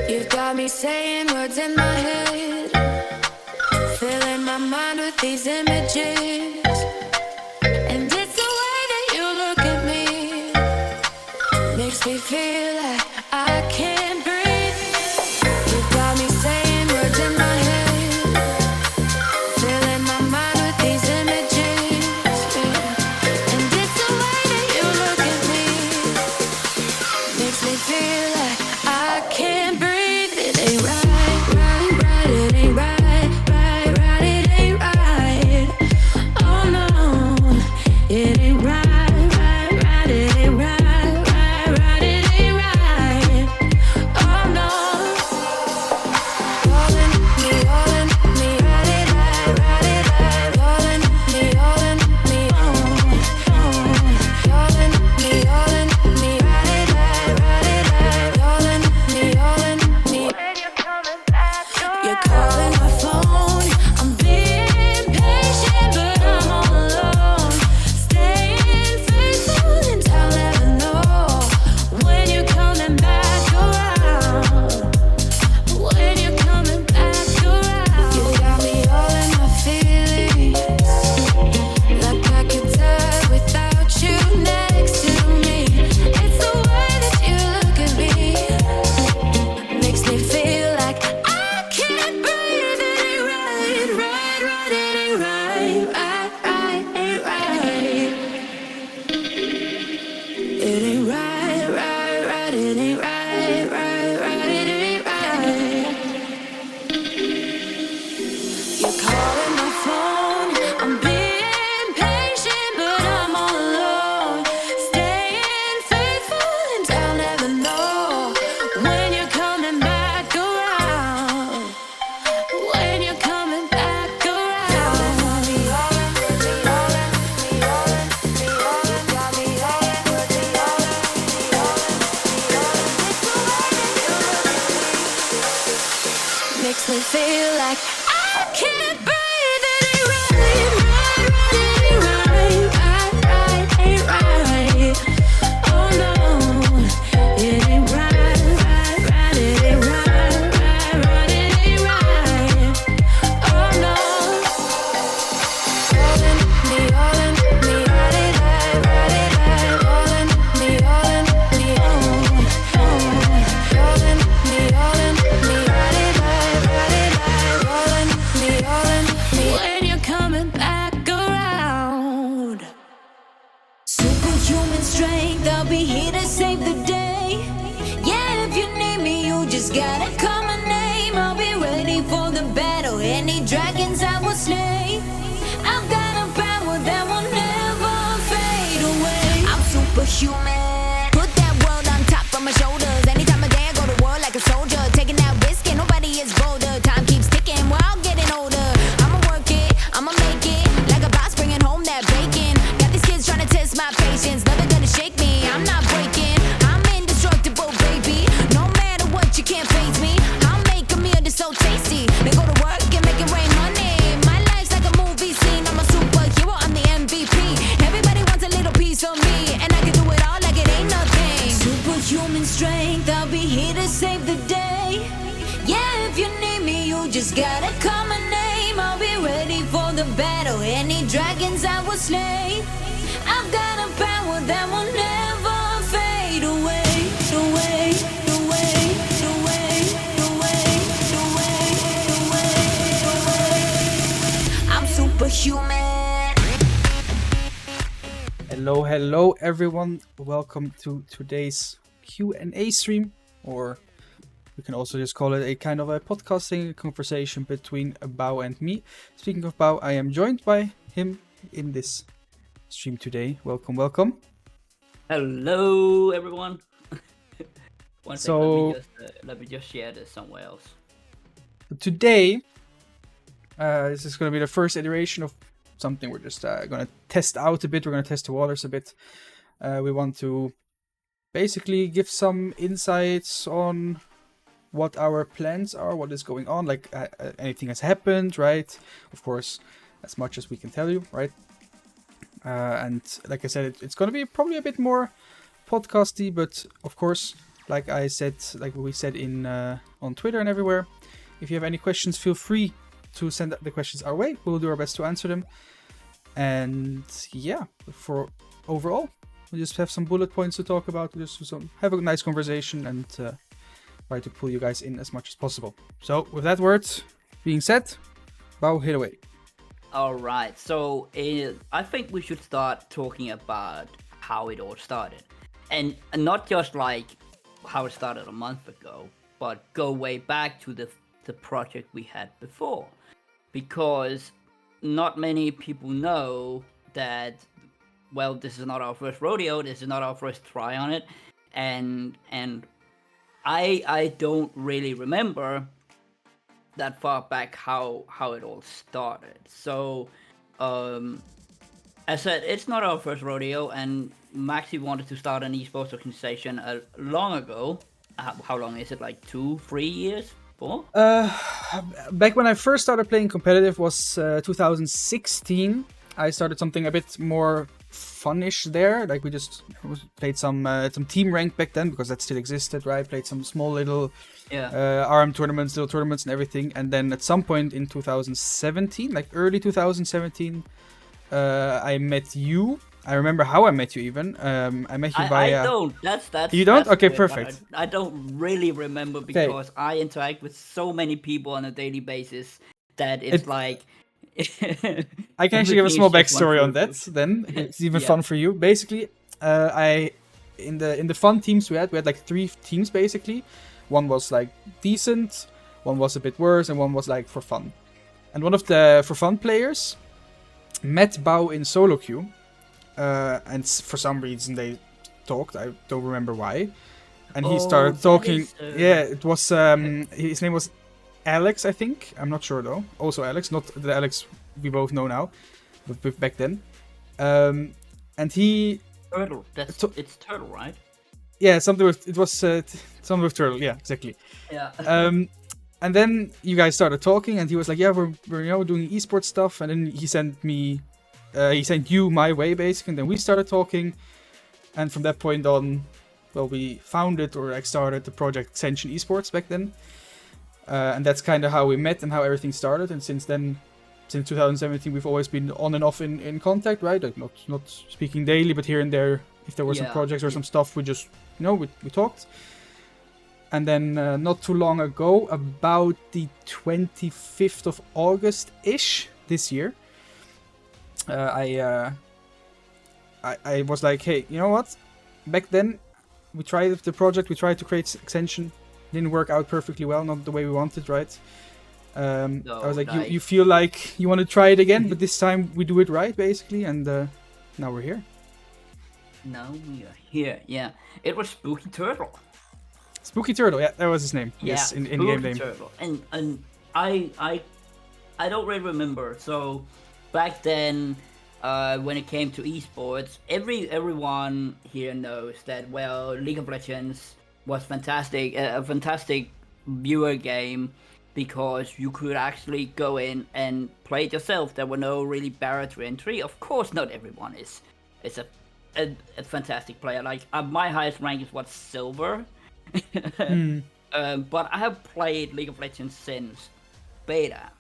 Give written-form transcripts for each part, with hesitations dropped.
You've got me saying words in my head, filling my mind with these images. And it's the way that you look at me, makes me feel like I can't breathe. You've got me saying words in my head, filling my mind with these images. And it's the way that you look at me, makes me feel like I can't breathe. It ain't right, right, right. It ain't right, right, right. It ain't right. Oh no, it ain't right, right, right. It ain't right, right, right. It ain't right. Oh no. All in me, right it right, right it right. All in me, all in me, all in me, right it right, right it right. All in me, all in me. You're calling my phone. I'm being patient, but I'm all alone. Staying faithful and I'll never know when you're coming back around. When you're coming back around. You got me all in my feelings, like I could die without you next to me. It's the way that you look at me, makes me feel like I can't breathe. It ain't right, right, right. It ain't right, right, right. Ain't right. It ain't right, right, right. It ain't right, right, right. It ain't right. You're calling my phone. I'm being patient, but I'm all alone. Staying faithful and I'll never know when you're coming back around. When you're coming back around. Makes me feel like I can't breathe. It ain't right, right, right. It ain't right, right, right. Ain't right. Oh no, it ain't right, right, right. It ain't right, right, right. It ain't right. Oh no. All in me, right it right, right it right. All in me, all in me, all in me, right it right, right it right. All in me, when you're coming back around. Superhuman strength, I'll be here to save the day. Yeah, if you need me, you just gotta call my name. I'll be ready for the battle. Any dragons I will slay. I've got a power that will never fade away. I'm superhuman. Put that world on top of my shoulders. Anytime I dare, go to war like a soldier. Taking that risk and nobody is bolder. Time keeps ticking, we're all getting older. I'ma work it, I'ma make it. Like a boss bringing home that bacon. Got these kids trying to test test my patience. Nothing gonna shake me, I'm not breaking. I'm indestructible, baby. No matter what, you can't phase me. I'll make a meal that's so tasty. Then go to work and make it rain money. My life's like a movie scene. I'm a superhero, I'm the MVP. Everybody wants a little piece of me, and I can do it all like it ain't nothing. Superhuman strength, I'll be here to save the day. Yeah, if you need me, you just gotta call my name. I'll be ready for the battle. Any dragons I will slay. I've got a power that will never fade away. Away, away, away, away, away, away, away. I'm superhuman. Hello everyone. Welcome to today's Q&A stream, or we can also just call it a kind of a podcasting conversation between Bao and me. Speaking of Bao, I am joined by him in this stream today. Welcome. Hello, everyone. One second, let me just share this somewhere else. Today, this is going to be the first iteration of something we're just going to test out a bit. We're going to test the waters a bit. We want to basically give some insights on what our plans are, what is going on, like anything has happened, right? Of course, as much as we can tell you, right? And like I said, it's going to be probably a bit more podcasty, but of course, like I said, like we said in on Twitter and everywhere, if you have any questions, feel free to send the questions our way. We'll do our best to answer them. And yeah, for overall, we just have some bullet points to talk about, just have a nice conversation and try to pull you guys in as much as possible. So with that word being said, Bao, hit away. All right, so I think we should start talking about how it all started, and not just like how it started a month ago, but go way back to the project we had before, because not many people know that. Well, this is not our first rodeo. This is not our first try on it, and I don't really remember that far back how it all started. So, as I said, it's not our first rodeo, and Maxi wanted to start an esports organization long ago. How long is it? Like 2-3 years? 4? Back when I first started playing competitive was 2016. I started something a bit more funnish there. Like we just played some team rank back then, because that still existed, right? Played some small little RM tournaments, little tournaments and everything. And then at some point in 2017, like early 2017, I met you. I remember how I met you even. I met you via... I don't. That's You don't? that's Okay, weird, perfect. I don't really remember, because I interact with so many people on a daily basis that it's like... I can actually give a small backstory on that. Then it's even fun for you. Basically, in the fun teams we had like 3 teams basically. One was like decent, one was a bit worse, and one was like for fun. And one of the for fun players met Bao in solo queue, and for some reason they talked. I don't remember why. And he started talking. Yeah, it was his name was Alex, I think. I'm not sure though. Also Alex, not the Alex we both know now, but back then. And he... Turtle. It's Turtle, right? Yeah, something with... It was something with Turtle, yeah, exactly. Yeah. And then you guys started talking, and he was like, yeah, we're doing esports stuff. And then he sent me... he sent you my way, basically. And then we started talking. And from that point on, well, we founded, or like started the project Foxnyr Esports back then. And that's kind of how we met and how everything started. And since then, since 2017, we've always been on and off in contact, right? Like not speaking daily, but here and there, if there were some projects or some stuff, we just, we talked. And then not too long ago, about the 25th of August-ish this year, I was like, hey, you know what? Back then, we tried the project, we tried to create extension. Didn't work out perfectly well, not the way we wanted, right? I was like, you feel like you want to try it again, but this time we do it right, basically, and now we're here. Now we are here, yeah. It was Spooky Turtle. Spooky Turtle, yeah, that was his name. Yeah, yes, in game name. Turtle. And I don't really remember. So back then, when it came to esports, everyone here knows that, well, League of Legends was fantastic, a fantastic viewer game, because you could actually go in and play it yourself. There were no really barrier to entry. Of course, not everyone is a fantastic player. Like my highest rank is what, silver. But I have played League of Legends since beta,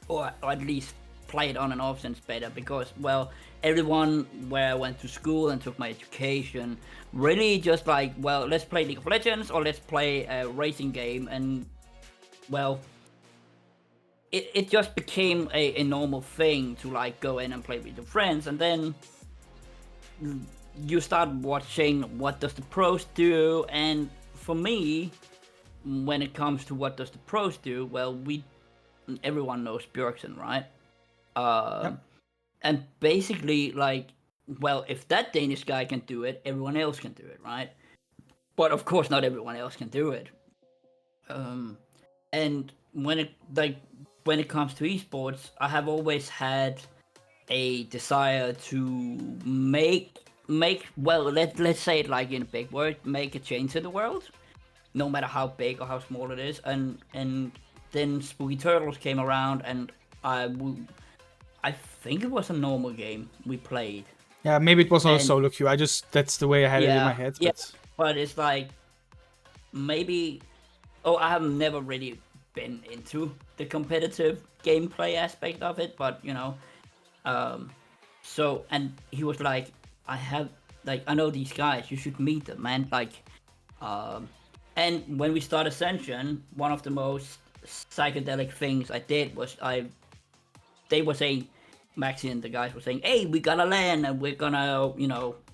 or at least played on and off since beta, because, well, everyone where I went to school and took my education really just like, well, let's play League of Legends or let's play a racing game, and well, it just became a normal thing to like go in and play with your friends, and then you start watching what does the pros do. And for me, when it comes to what does the pros do, well, everyone knows Bjergsen, right? Yep. And basically, like, well, if that Danish guy can do it, everyone else can do it, right? But of course, not everyone else can do it. And when it comes to esports, I have always had a desire to make well, let's say it like in a big word, make a change in the world, no matter how big or how small it is. And then Spooky Turtles came around, and I think it was a normal game we played. Yeah, maybe it was not a solo queue. That's the way I had it in my head. Yeah, But but it's like, maybe, I have never really been into the competitive gameplay aspect of it, but so, and he was like, I know these guys, you should meet them, man. Like, and when we started Ascension, one of the most psychedelic things I did was they were saying, Maxi and the guys were saying, hey, we gotta land and we're gonna,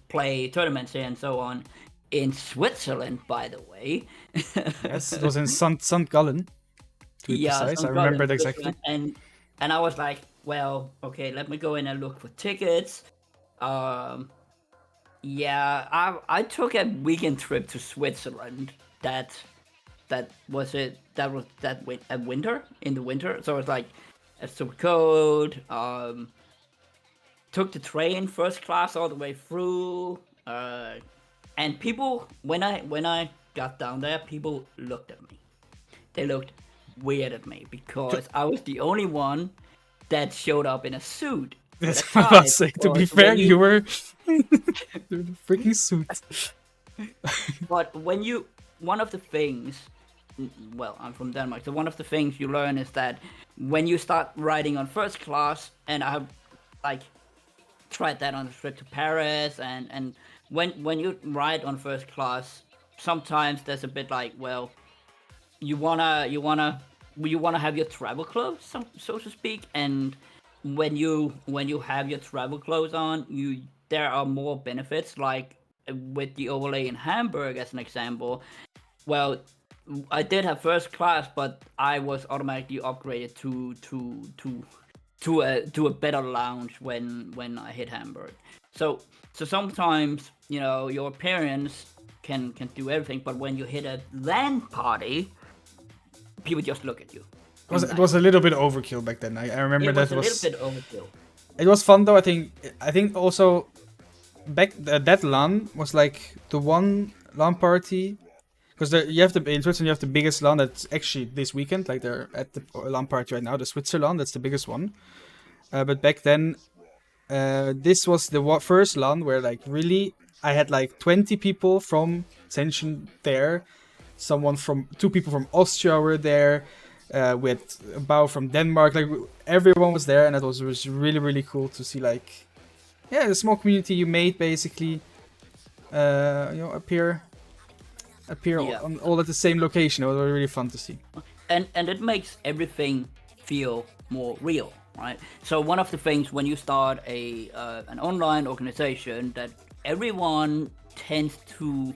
play tournaments here and so on. In Switzerland, by the way. yes, it was in St. Gallen, to be precise. I remember it exactly. And I was like, well, okay, let me go in and look for tickets. Yeah, I took a weekend trip to Switzerland. That was it. That was in the winter. So it was like, it's super cold. Took the train first class all the way through. And people, when I got down there, people looked at me. They looked weird at me because I was the only one that showed up in a suit. That's what I was about to say. To be fair, you were in a freaking suit. But one of the things, well, I'm from Denmark, so one of the things you learn is that when you start riding on first class, and I have like tried that on a trip to Paris, and when you ride on first class, sometimes there's a bit like, well, you wanna have your travel clothes, so to speak, and when you have your travel clothes on, there are more benefits, like with the overlay in Hamburg as an example. Well, I did have first class, but I was automatically upgraded to a better lounge when I hit Hamburg. So sometimes, your appearance can do everything, but when you hit a LAN party, people just look at you. It was a little bit overkill back then. I remember that was a little bit overkill. It was fun though. I think also back that LAN was like the one LAN party, because in Switzerland you have the biggest LAN that's actually this weekend. Like they're at the LAN party right now, the Switzerland. That's the biggest one. But back then, this was the first LAN where like really I had like 20 people from Ascension there. Two people from Austria were there. With Bao from Denmark, like everyone was there, and it was really, really cool to see, like, the small community you made basically, appear on all at the same location. It was really fun to see, and it makes everything feel more real, right? So one of the things when you start an online organization that everyone tends to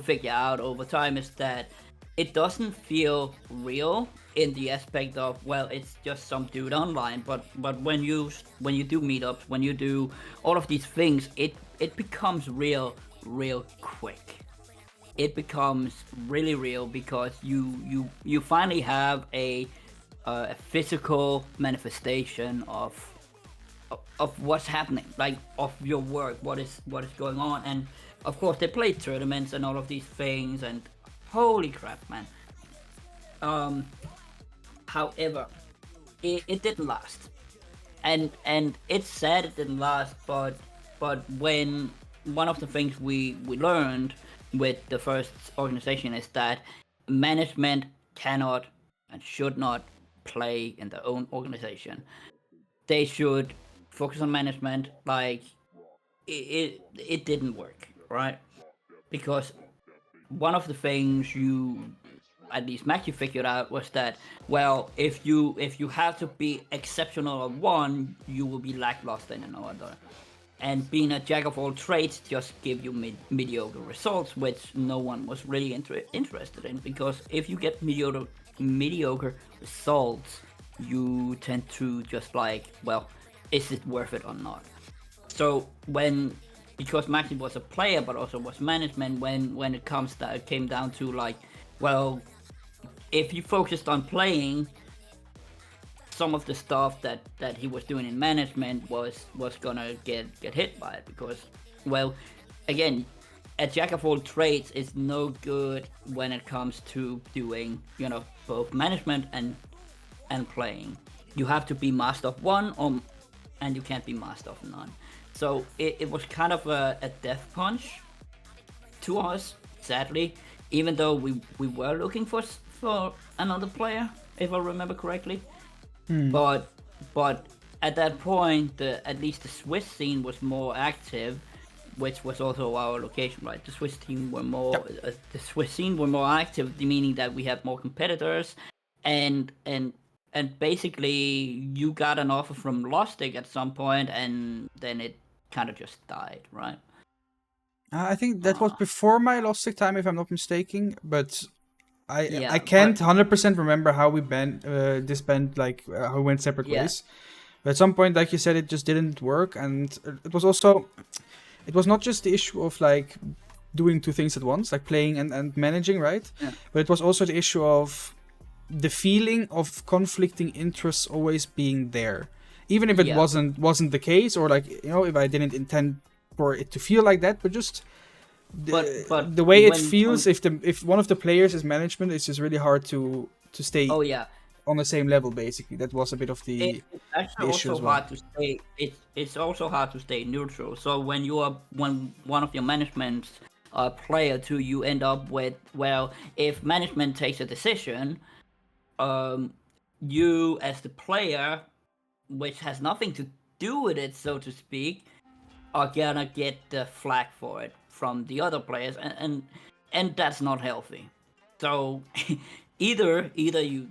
figure out over time is that it doesn't feel real in the aspect of, well, it's just some dude online, but when you do meetups, when you do all of these things, it becomes real quick. It becomes really real because you finally have a physical manifestation of of what's happening, like of your work, what is going on. And of course they play tournaments and all of these things, and holy crap, man. However, it didn't last, and it's sad it didn't last. But when one of the things we learned with the first organization is that management cannot and should not play in their own organization. They should focus on management. Like it didn't work, right? Because one of the things you, at least Mackie, figured out was that, well, if you have to be exceptional at one, you will be lackluster in another. And being a jack of all trades just give you mediocre results, which no one was really interested in. Because if you get mediocre results, you tend to just like, well, is it worth it or not? So because Maxi was a player but also was management, when it came down to like, well, if you focused on playing, some of the stuff that he was doing in management was gonna get hit by it. Because, well, again, a jack of all trades is no good when it comes to doing, both management and playing. You have to be master of one, and you can't be master of none. So it was kind of a death punch to us, sadly, even though we were looking for another player, if I remember correctly. But at that point, at least the Swiss scene was more active, which was also our location, right? The Swiss scene were more active, meaning that we had more competitors, and basically you got an offer from Lostic at some point, and then it kind of just died, right? I think that was before my Lostic time, if I'm not mistaken, but I but can't 100% remember how we disbanded, like how we went separate ways. But at some point, like you said, it just didn't work, and it was not just the issue of like doing two things at once, like playing and managing, right? Yeah. But it was also the issue of the feeling of conflicting interests always being there, even if it wasn't the case, or like, if I didn't intend for it to feel like that, but just but the way it feels, if one of the players is management, it's just really hard to stay on the same level. Basically, that was a bit of the issue as well. Hard to stay. It's also hard to stay neutral. So when one of your management player to, you end up with, well, if management takes a decision, you as the player, which has nothing to do with it, so to speak, are gonna get the flag for it from the other players, and that's not healthy. So either you,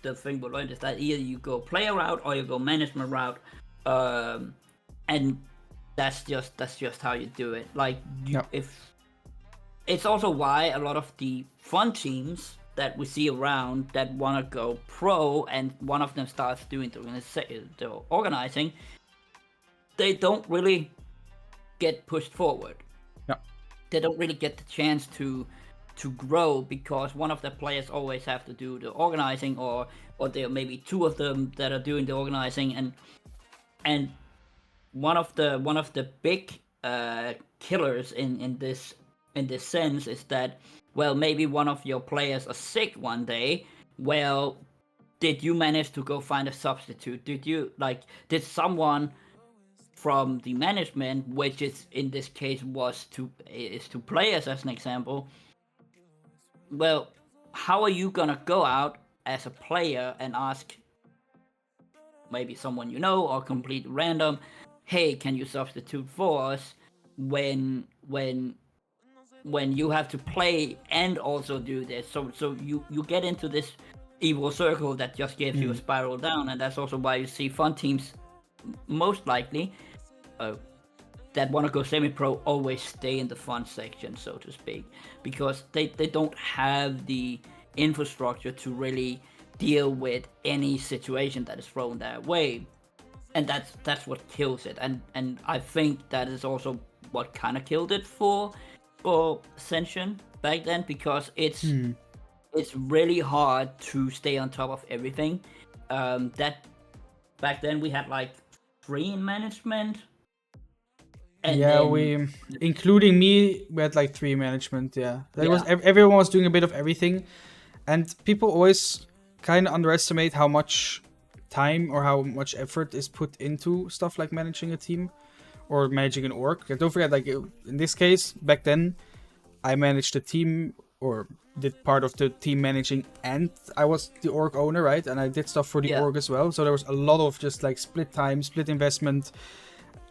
the thing we learned is that either you go player route or you go management route, and that's just how you do it. Like if it's also why a lot of the fun teams that we see around that want to go pro, and one of them starts doing the organizing, they don't really get pushed forward. Yeah. They don't really get the chance to grow, because one of the players always have to do the organizing, or there may be two of them that are doing the organizing, and one of the big killers in this sense is that, well, maybe one of your players are sick one day. Well, did you manage to go find a substitute? Did someone from the management, which is in this case is two players as an example, well, how are you gonna go out as a player and ask maybe someone you know, or complete random, hey, can you substitute for us, when you have to play and also do this? So you get into this evil circle that just gives you a spiral down, and that's also why you see fun teams most likely that want to go semi-pro always stay in the fun section, so to speak, because they don't have the infrastructure to really deal with any situation that is thrown their way, and that's what kills it. And I think that is also what kind of killed it for Ascension back then, because it's really hard to stay on top of everything. That back then we had like 3 in management. And yeah, then, we, including me, we had like 3 management. Yeah, that was Yeah. everyone was doing a bit of everything, and people always kind of underestimate how much time or how much effort is put into stuff like managing a team or managing an org. Don't forget, like in this case, back then, I managed the team or did part of the team managing, and I was the org owner, right? And I did stuff for the Yeah. org as well. So there was a lot of just like split time, split investment.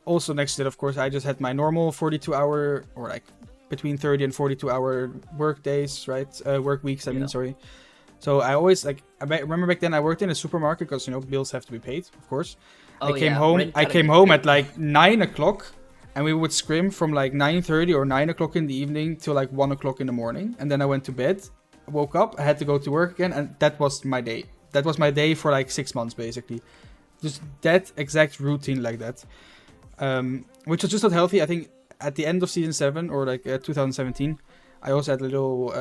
Also next to it, of course, I just had my normal 42-hour or like between 30 and 42-hour work days, right? Work weeks, I mean, Yeah. sorry. So I always like, remember back then I worked in a supermarket because, bills have to be paid, of course. Oh, I came yeah, home. rent I gotta came get home paid. at like 9 o'clock, and we would scrim from like 9:30 or 9 o'clock in the evening till like 1 o'clock in the morning, and then I went to bed. Woke up. I had to go to work again, and that was my day. That was my day for like 6 months, basically. Just that exact routine like that, which was just not healthy. I think at the end of season 7 or like 2017, I also had a little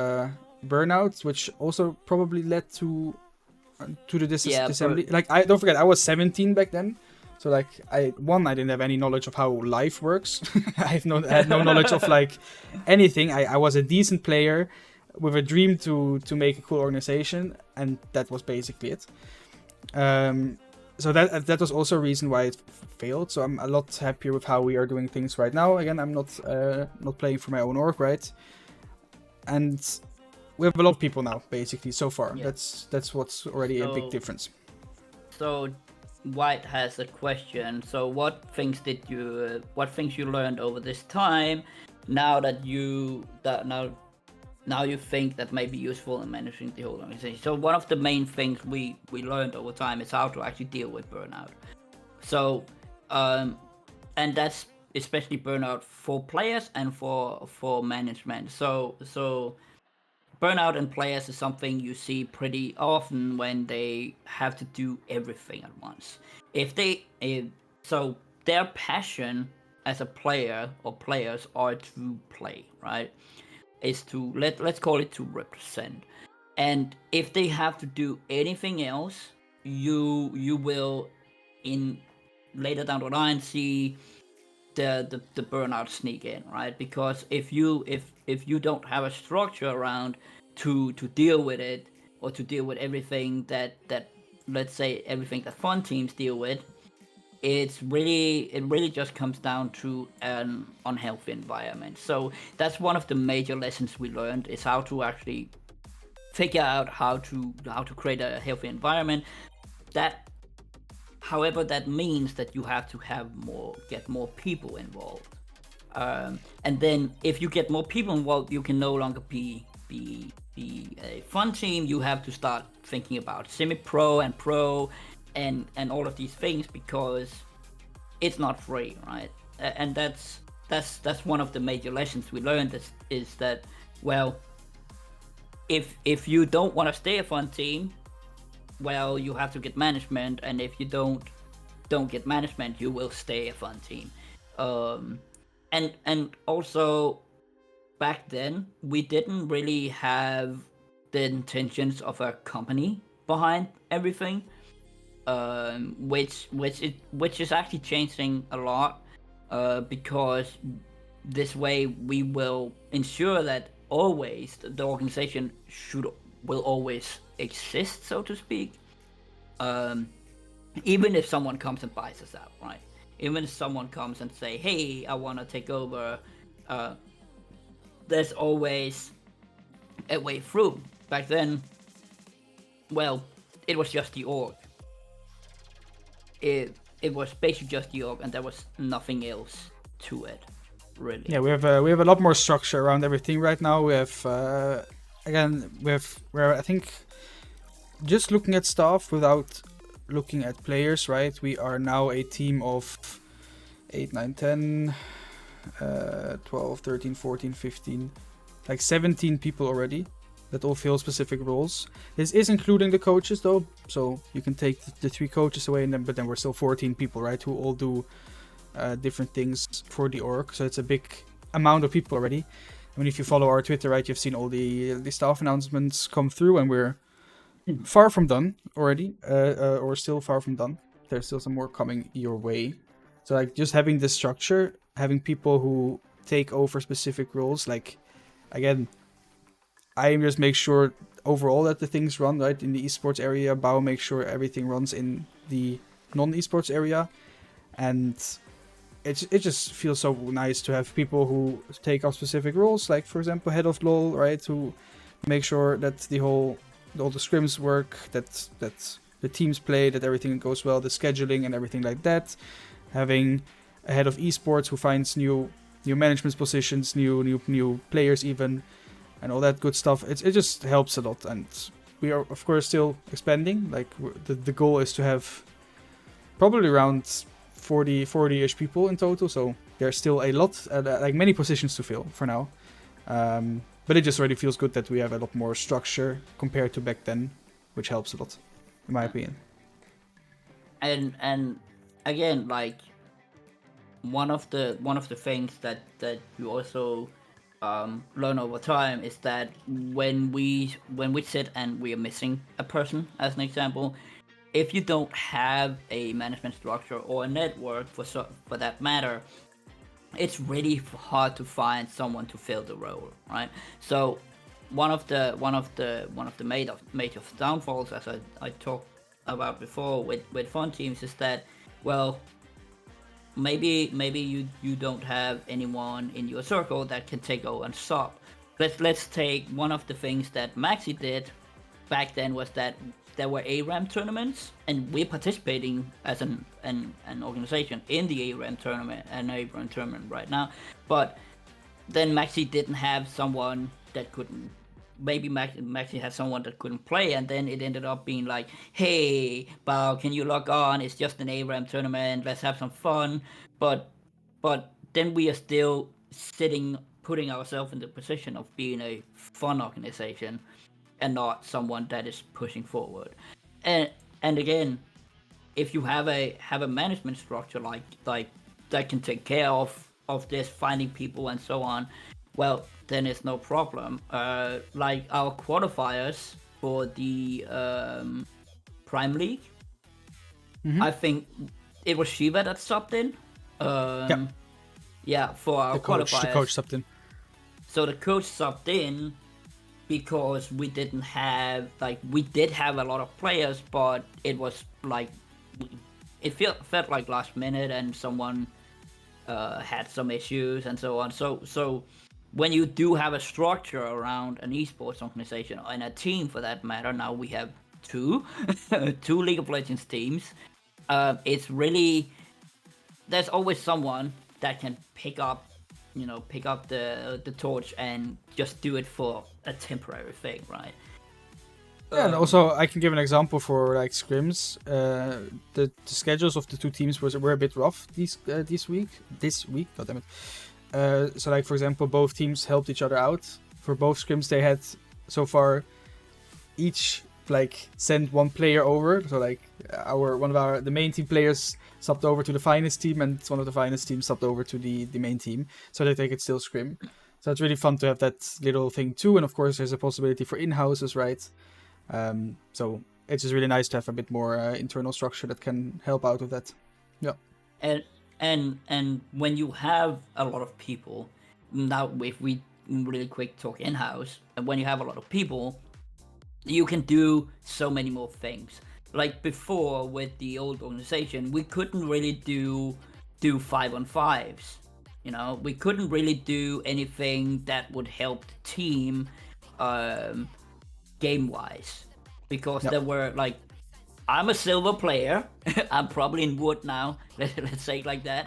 burnout, which also probably led to the Yeah, disassembly. Like, I don't forget, I was 17 back then, so like I didn't have any knowledge of how life works. I had no knowledge of like anything. I was a decent player with a dream to make a cool organization, and that was basically it. So that was also a reason why it failed. So I'm a lot happier with how we are doing things right now. Again, I'm not playing for my own org, right? And we have a lot of people now, basically, so far. Yeah. That's what's already a big So- difference. So White has a question. So what things you learned over this time now that now you think that may be useful in managing the whole organization? So one of the main things we learned over time is how to actually deal with burnout. So and that's especially burnout for players and for management. So burnout in players is something you see pretty often when they have to do everything at once. So their passion as a player or players are to play, right? Is to let's call it to represent. And if they have to do anything else, you will in later down the line see the burnout sneak in, right? Because if you don't have a structure around to deal with it, or to deal with everything that let's say everything that fun teams deal with, it really just comes down to an unhealthy environment. So that's one of the major lessons we learned, is how to actually figure out how to create a healthy environment. That, however, that means that you have to get more people involved. And then if you get more people involved, you can no longer be a fun team. You have to start thinking about semi-pro and pro and all of these things, because it's not free, right? And that's one of the major lessons we learned, is that, well, if you don't want to stay a fun team, well, you have to get management, and if you don't get management, you will stay a fun team. And also, back then we didn't really have the intentions of a company behind everything, which is actually changing a lot, because this way we will ensure that always the organization will always exist, so to speak. Even if someone comes and buys us out, right? Even if someone comes and say, hey, I want to take over, there's always a way through. Back then, well, it was just the org. It was basically just the org, and there was nothing else to it, really. Yeah, we have a lot more structure around everything right now. We have where I think, just looking at stuff without looking at players, right? We are now a team of 8, 9, 10, 12, 13, 14, 15, like 17 people already that all fill specific roles. This is including the coaches though, so you can take the 3 coaches away, but then we're still 14 people, right? Who all do different things for the org. So it's a big amount of people already. I mean, if you follow our Twitter, right, you've seen all the staff announcements come through, and we're far from done already, or still far from done. There's still some more coming your way. So like just having this structure, having people who take over specific roles, like again, I just make sure overall that the things run right in the esports area. Bao makes sure everything runs in the non-esports area, and it just feels so nice to have people who take up specific roles, like for example head of LoL, right, who make sure that all the scrims work, that the teams play, that everything goes well, the scheduling and everything like that. Having a head of esports who finds new management positions, new players even, and all that good stuff. It just helps a lot, and we are of course still expanding. Like the goal is to have probably around 40-ish people in total, so there's still a lot, like many positions to fill for now. But it just already feels good that we have a lot more structure compared to back then, which helps a lot, in my opinion. And again, like one of the things that you also learn over time is that when we sit and we are missing a person, as an example, if you don't have a management structure or a network for that matter, it's really hard to find someone to fill the role, right? So one of the major downfalls, as I talked about before with fun teams, is that, well, maybe you don't have anyone in your circle that can take over and sub. Let's take one of the things that Maxi did back then, was that there were ARAM tournaments, and we're participating as an organization in the ARAM tournament and ARAM tournament right now. But then Maxi didn't have someone that couldn't. Maybe Maxi had someone that couldn't play, and then it ended up being like, "Hey, Bao, can you log on? It's just an ARAM tournament. Let's have some fun." But then we are still putting ourselves in the position of being a fun organization, and not someone that is pushing forward. And again, if you have a management structure like that can take care of this, finding people and so on, well, then it's no problem. Like our qualifiers for the Prime League, I think it was Shiva that subbed in. Yeah, for our qualifiers. The coach subbed in. So the coach subbed in because we did have a lot of players, but it was like it felt like last minute, and someone had some issues and so on. So when you do have a structure around an esports organization, and a team for that matter, now we have two League of Legends teams. It's really, there's always someone that can pick up the torch and just do it for a temporary thing, right? Yeah, and also I can give an example for like scrims. The schedules of the two teams were a bit rough this week. God damn it. So like for example, both teams helped each other out. For both scrims, they had so far each like sent one player over. So like the main team players subbed over to the finest team, and one of the finest teams subbed over to the main team, so that they could still scrim. So it's really fun to have that little thing too. And of course, there's a possibility for in-houses, right? So it's just really nice to have a bit more internal structure that can help out with that. Yeah. And when you have a lot of people, now if we really quick talk in-house, and when you have a lot of people, you can do so many more things. Like before with the old organization, we couldn't really do 5-on-5s. You know, we couldn't really do anything that would help the team game-wise, because there were like, I'm a silver player. I'm probably in wood now. Let's say it like that.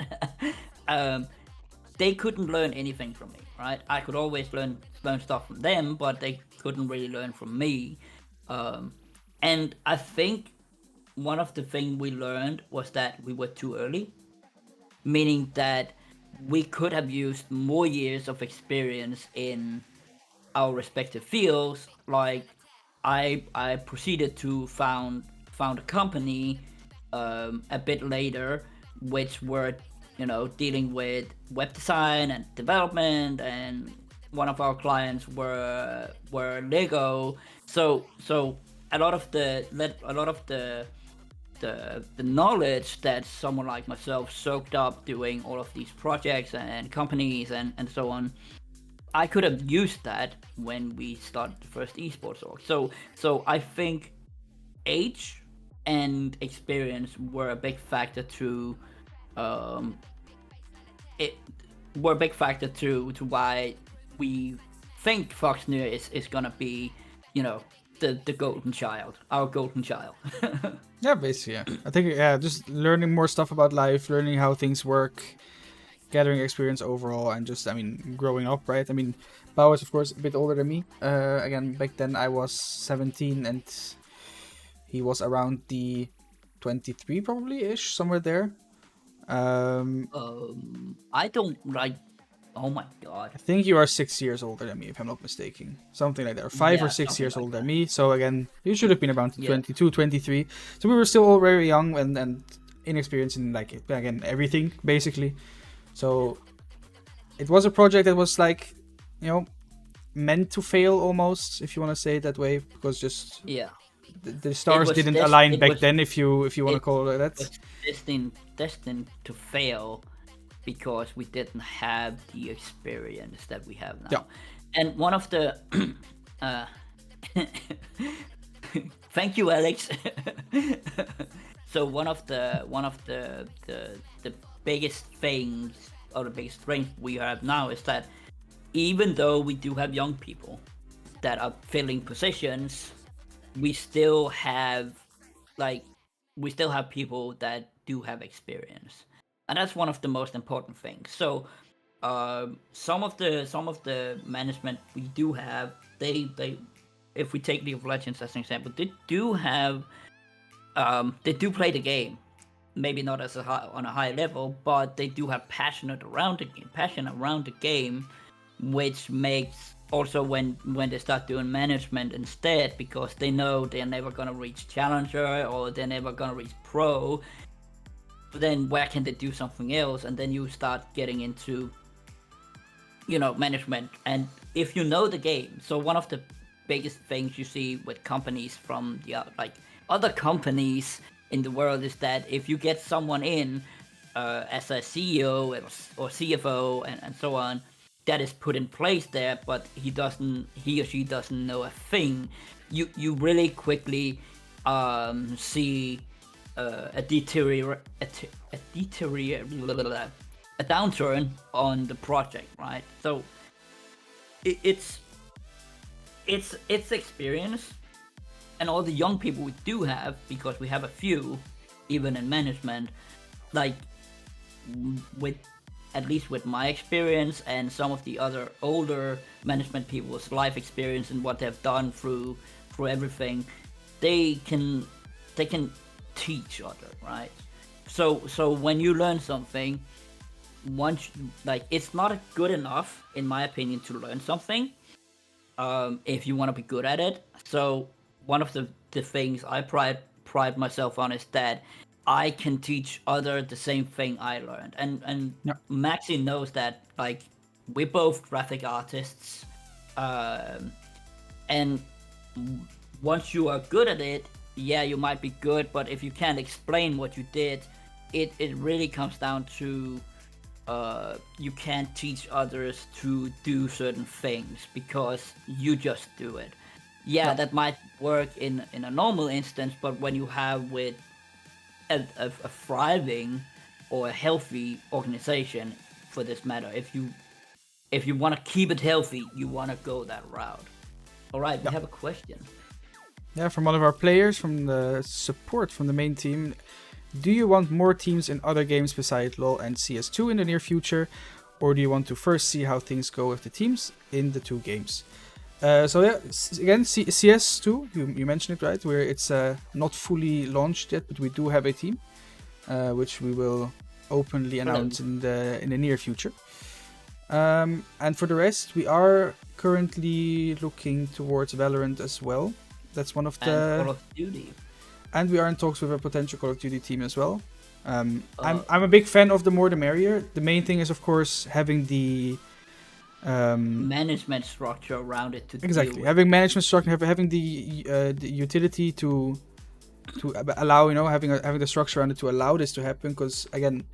They couldn't learn anything from me, right? I could always learn stuff from them, but they couldn't really learn from me. And I think one of the things we learned was that we were too early, meaning that we could have used more years of experience in our respective fields. Like I proceeded to found a company a bit later, which were dealing with web design and development, and one of our clients were Lego. So a lot of the the knowledge that someone like myself soaked up doing all of these projects and companies and so on, I could have used that when we started the first esports org. So I think age and experience were a big factor to it were a big factor to why we think Foxnyr is gonna be, the golden child, our golden child. Yeah, basically, yeah. I think, just learning more stuff about life, learning how things work, gathering experience overall, and just, growing up, right? Bao is, of course, a bit older than me. Again, back then I was 17 and he was around the 23 probably-ish, somewhere there. I don't like. Oh my god. I think you are 6 years older than me, if I'm not mistaken. Something like that. Or 5 or 6 years like older that. than me. So again, you should have been around Yeah. 22, 23. So we were still all very young and inexperienced in, again, everything, basically. So it was a project that was meant to fail almost, if you want to say it that way. Because just the stars was didn't des- align it back was- then, if you want to call it that. was destined to fail because we didn't have the experience that we have now. Yeah. And one of the thank you, Alex. So one of the biggest things, or the biggest strength we have now, is that even though we do have young people that are filling positions, we still have people that do have experience, and that's one of the most important things. So some of the management we do have, they if we take League of Legends as an example, they do play the game, maybe not on a high level, but they do have passion around the game, which makes also when they start doing management instead, because they know they're never gonna reach challenger or they're never gonna reach pro, then where can they do something else? And then you start getting into management, and if you know the game. So one of the biggest things you see with companies from the other companies in the world is that if you get someone in as a CEO or CFO and so on, that is put in place there, but he or she doesn't know a thing, you really quickly see a downturn on the project, right? So it's experience, and all the young people we do have, because we have a few, even in management, with at least with my experience and some of the other older management people's life experience and what they've done through everything, they can teach other, right? So when you learn something, once it's not good enough, in my opinion, to learn something if you want to be good at it. So one of the things I pride myself on is that I can teach other the same thing I learned, and Yeah. Maxi knows that. We're both graphic artists, and once you are good at it, you might be good, but if you can't explain what you did, it really comes down to you can't teach others to do certain things because you just do it. That might work in a normal instance, but when you have with a thriving or a healthy organization, for this matter, if you want to keep it healthy, you want to go that route. All right, we have a question. Yeah, from one of our players, from the support from the main team. Do you want more teams in other games besides LoL and CS2 in the near future? Or do you want to first see how things go with the teams in the two games? Again, CS2, you mentioned it, right? Where it's not fully launched yet, but we do have a team, which we will openly announce in the near future. And for the rest, we are currently looking towards Valorant as well. That's one of the... And Call of Duty. And we are in talks with a potential Call of Duty team as well. I'm a big fan of the more the merrier. The main thing is, of course, having the management structure around it to exactly deal with. having management structure, having the utility to to allow, having the structure around it to allow this to happen. Because again,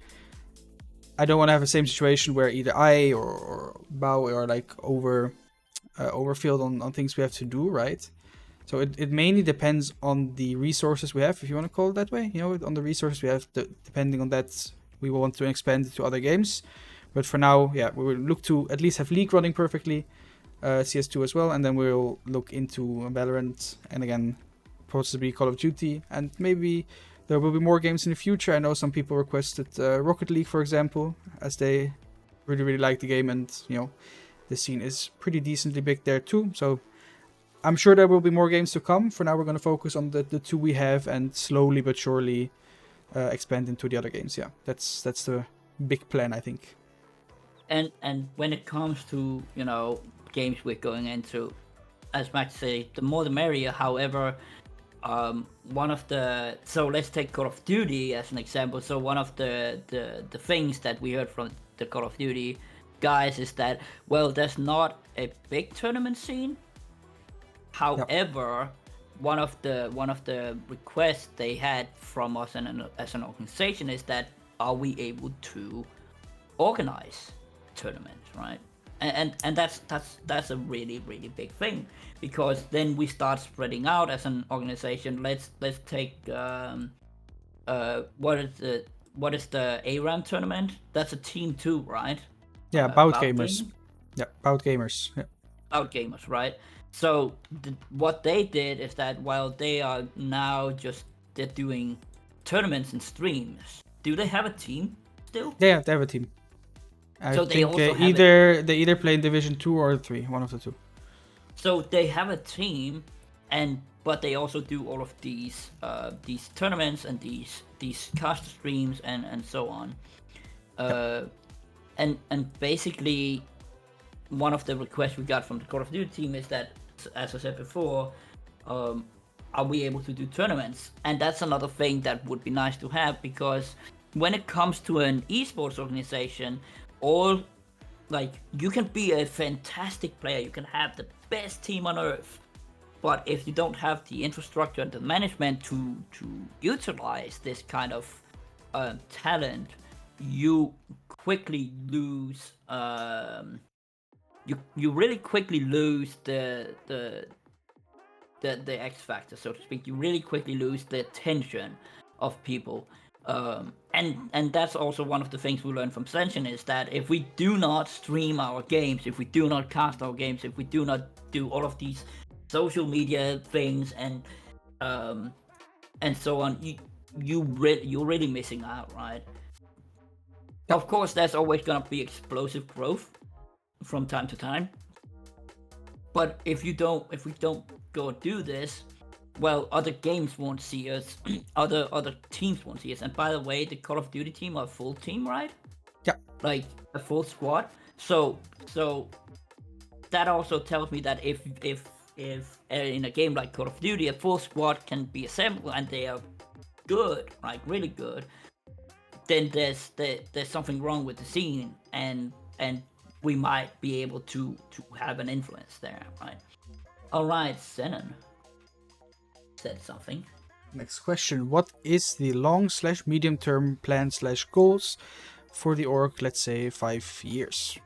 I don't want to have the same situation where either I or Bao are like overfilled on things we have to do, right? So it mainly depends on the resources we have, if you want to call it that way. On the resources we have, depending on that, we will want to expand it to other games. But for now, yeah, we will look to at least have League running perfectly, CS2 as well, and then we'll look into Valorant, and again, possibly Call of Duty, and maybe there will be more games in the future. I know some people requested Rocket League, for example, as they really, really like the game, and the scene is pretty decently big there too. So I'm sure there will be more games to come. For now, we're going to focus on the two we have, and slowly but surely expand into the other games. Yeah, that's the big plan, I think. And when it comes to games we're going into, as Max say, the more the merrier. However, so let's take Call of Duty as an example. So one of the things that we heard from the Call of Duty guys is that, well, there's not a big tournament scene. However, one of the requests they had from us as an organization is that, are we able to organize tournaments, right? And that's a really, really big thing, because then we start spreading out as an organization. Let's take what is the ARAM tournament? That's a team 2, right? Yeah, Bout Gamers. Gaming? Yeah, Bout Gamers. Yeah. Bout Gamers, right? So what they did is that while they are now they're doing tournaments and streams, do they have a team still? Yeah, they have a team. I think they either play in Division 2 or 3, one of the two. So they have a team, but they also do all of these tournaments and these cast streams and so on. And basically, one of the requests we got from the Call of Duty team is that, as I said before, are we able to do tournaments? And that's another thing that would be nice to have, because when it comes to an esports organization, you can be a fantastic player, you can have the best team on earth, but if you don't have the infrastructure and the management to utilize this kind of talent, you quickly lose. You really quickly lose the X factor, so to speak. You really quickly lose the attention of people. And that's also one of the things we learned from Ascension, is that if we do not stream our games, if we do not cast our games, if we do not do all of these social media things and so on, you're really missing out, right? Of course, there's always gonna be explosive growth from time to time, but if we don't go do this, well, other games won't see us, other teams won't see us. And by the way, the Call of Duty team are a full team, right? Yeah. Like a full squad. So that also tells me that if in a game like Call of Duty, a full squad can be assembled and they are good, like really good, then there's something wrong with the scene, and we might be able to have an influence there, right? All right, Zenon said something. Next question: what is the long/medium term plan/goals for the org? Let's say 5 years.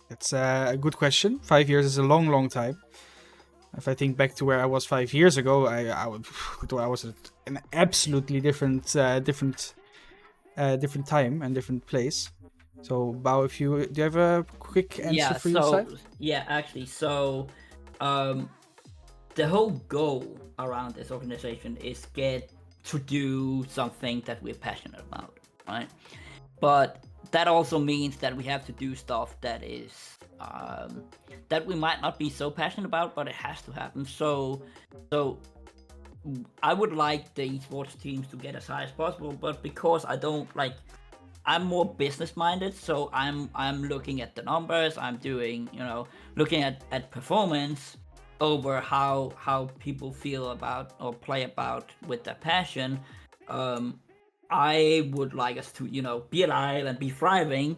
It's a good question. 5 years is a long time. If I think back to where I was 5 years ago, I was at an absolutely different time and different place. So, Bao, do you have a quick answer for your side? Yeah, actually, so the whole goal around this organization is get to do something that we're passionate about, right? But that also means that we have to do stuff that is that we might not be so passionate about, but it has to happen. So I would like the esports teams to get as high as possible, but because I'm more business minded, so I'm looking at the numbers, I'm doing, looking at performance over how people feel about or play about with their passion. I would like us to, be alive and be thriving,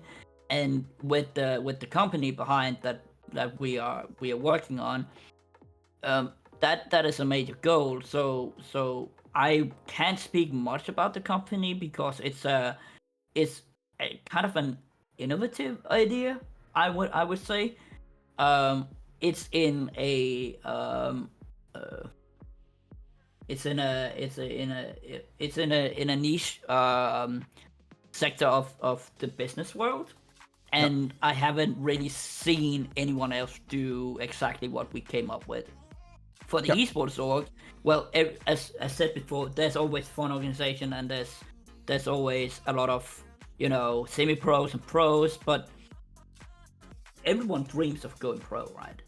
and with the company behind that we are working on, that is a major goal. So I can't speak much about the company because it's a kind of an innovative idea. I would say. Um, it's in a it's in a niche sector of the business world, Yeah. and I haven't really seen anyone else do exactly what we came up with. For the Yeah. esports org, well, as I said before, there's always fun organization, and there's always a lot of semi-pros and pros, but everyone dreams of going pro, right?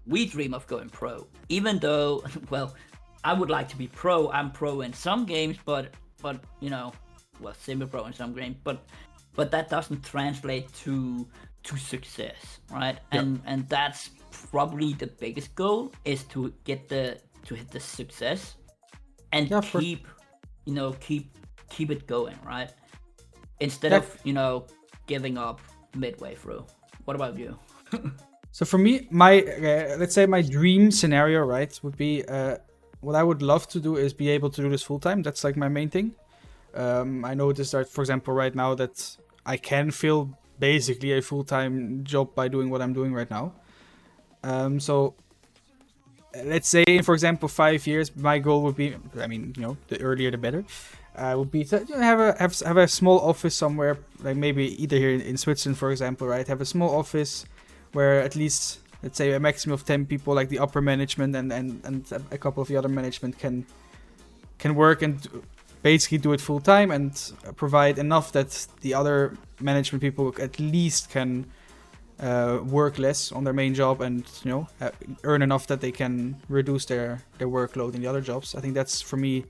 We dream of going pro, even though, well, I would like to be pro. I'm pro in some games, but well, semi-pro in some games, but that doesn't translate to success, right? Yeah. And that's probably the biggest goal, is to hit the success and Yeah, of course. keep it going, right? Instead Yeah. of giving up midway through. What about you? So for me, my let's say my dream scenario, right, would be what I would love to do is be able to do this full time. That's like my main thing. I noticed that, for example, right now that I can fill basically a full time job by doing what I'm doing right now. So let's say, for example, 5 years, my goal would be, I mean, the earlier the better. Would be to have a small office somewhere, like maybe either here in Switzerland, for example, right? Have a small office where at least, let's say, a maximum of 10 people, like the upper management and a couple of the other management can work and basically do it full time and provide enough that the other management people at least can work less on their main job and earn enough that they can reduce their workload in the other jobs. I think that's, for me,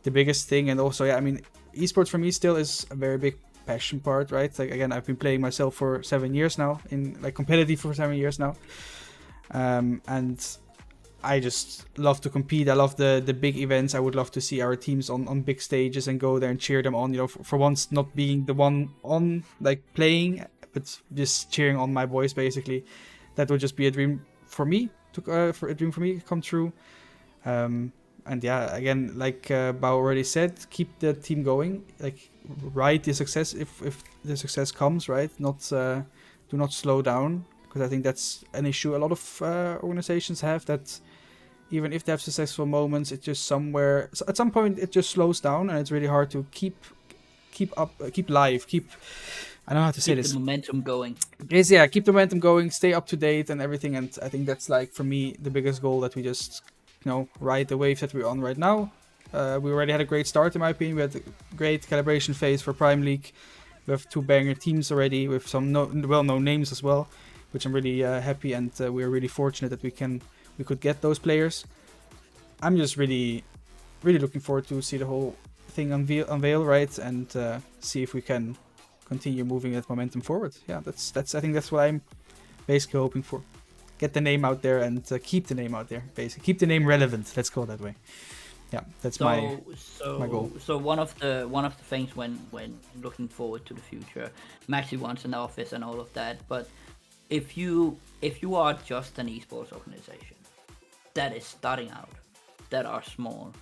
the biggest thing. And also, I mean, esports for me still is a very big passion part, right? Like, again, I've been playing myself for 7 years now, in like competitive for 7 years now, and I just love to compete. I love the big events. I would love to see our teams on big stages and go there and cheer them on, for once not being the one on, like, playing, but just cheering on my boys, basically. That would just be a dream for me to come true. And yeah, again, like Bao already said, keep the team going. Like, ride the success if the success comes, right? Do not slow down, because I think that's an issue a lot of organizations have. That even if they have successful moments, it just at some point it just slows down, and it's really hard to keep live. I don't know how to say Keep this. the momentum going. Yes, yeah, keep the momentum going, stay up to date and everything. And I think that's, like, for me, the biggest goal, that we just ride the wave that we're on right now. We already had a great start, in my opinion. We had a great calibration phase for Prime League. We have 2 banger teams already with some well-known names as well, which I'm really happy, and we're really fortunate that we could get those players. I'm just really, really looking forward to see the whole thing unveil, right, and see if we can continue moving that momentum forward. Yeah, I think that's what I'm basically hoping for. Get the name out there and keep the name out there. Basically, keep the name relevant. Let's go that way. Yeah, that's my goal. So one of the things when looking forward to the future, Maxi wants an office and all of that. But if you are just an esports organization that is starting out, that are small,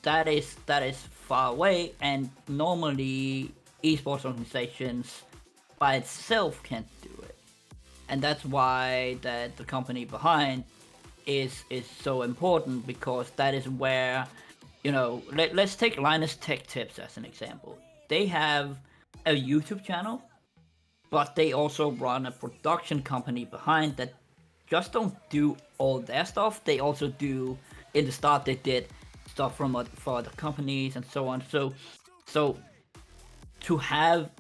that is far away, and normally esports organizations by itself can't do it. And that's why the company behind is so important, because that is where, let's take Linus Tech Tips as an example. They have a YouTube channel, but they also run a production company behind that just don't do all their stuff. They also do, in the start, they did stuff for other companies and so on. So to have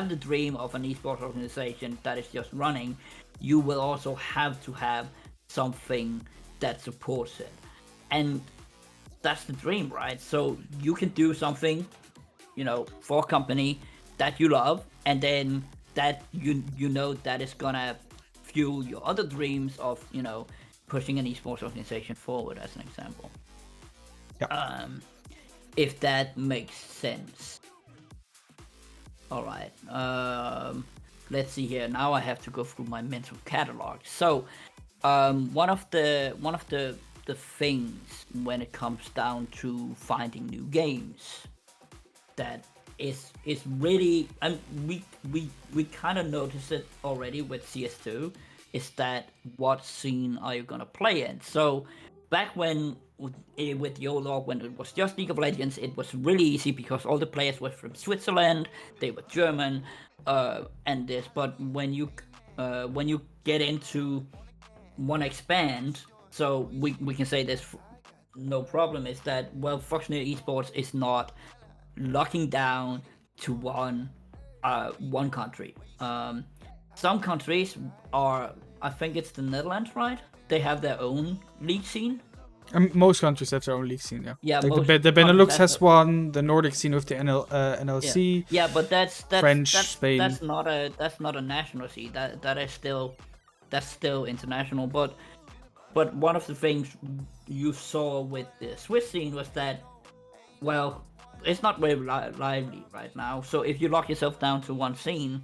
the dream of an esports organization that is just running, you will also have to have something that supports it. And that's the dream, right? So you can do something, for a company that you love, and then that that is gonna fuel your other dreams of, pushing an esports organization forward, as an example. Yeah. If that makes sense. All right. Let's see here. Now I have to go through my mental catalog. So, one of the the things when it comes down to finding new games that is really, and we kind of noticed it already with CS2, is that what scene are you gonna play in? So back when with the old org, when it was just League of Legends, it was really easy because all the players were from Switzerland, they were German, and this. But when you get into one expand, so we can say this no problem, is that, well, Foxnyr Esports is not locking down to one country. Some countries are, I think it's the Netherlands, right? They have their own league scene. Most countries have their own league scene, yeah. Yeah, like most the countries Benelux have has their- one, the Nordic scene with the NLC. Yeah, but that's French, Spain. That's not a national scene. That is still, that's still international. But one of the things you saw with the Swiss scene was that, well, it's not very lively right now. So if you lock yourself down to one scene,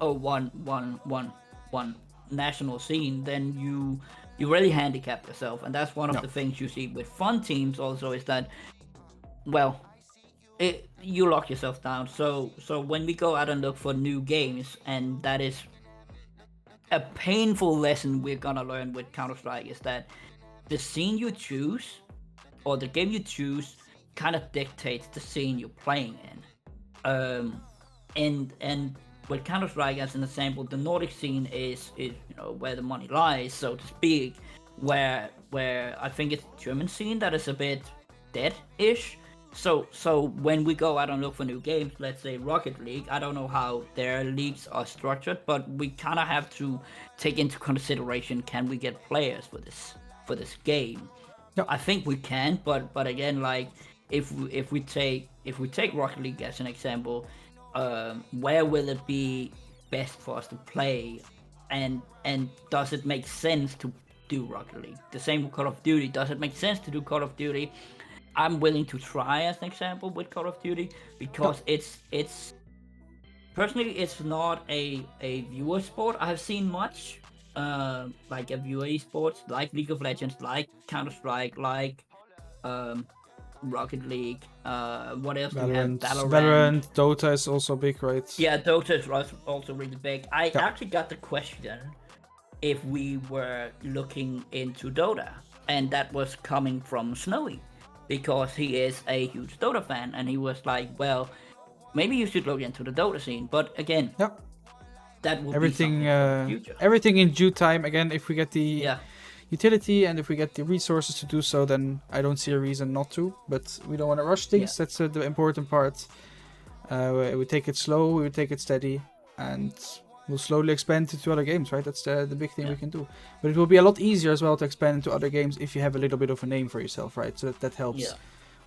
or one national scene, then you really handicap yourself. And that's one of the things you see with fun teams also, is that, well, you lock yourself down. So when we go out and look for new games, and that is a painful lesson we're gonna learn with Counter-Strike, is that the scene you choose, or the game you choose, kind of dictates the scene you're playing in. And with Counter-Strike, as an example, the Nordic scene is where the money lies, so to speak. Where I think it's the German scene that is a bit dead-ish. So when we go out and look for new games, let's say Rocket League, I don't know how their leagues are structured, but we kind of have to take into consideration, can we get players for this game? Yep. I think we can, but again, like, if we take Rocket League as an example, where will it be best for us to play, and does it make sense to do Rocket League? The same with Call of Duty. Does it make sense to do Call of Duty? I'm willing to try, as an example, with Call of Duty, because it's personally, it's not a viewer sport. I have seen much like a viewer esports, like League of Legends, like Counter-Strike, like Rocket League. What else do we have? Valorant, Dota is also big, right? Yeah, Dota is also really big. I actually got the question if we were looking into Dota, and that was coming from Snowy, because he is a huge Dota fan, and he was like, well, maybe you should look into the Dota scene. But again, that will be something for the future. Everything in due time. Again, if we get the utility and if we get the resources to do so, then I don't see a reason not to. But we don't want to rush things. That's the important part. We take it slow, we take it steady, and we'll slowly expand into other games, right? That's the big thing we can do. But it will be a lot easier as well to expand into other games if you have a little bit of a name for yourself, right? So that helps. Yeah.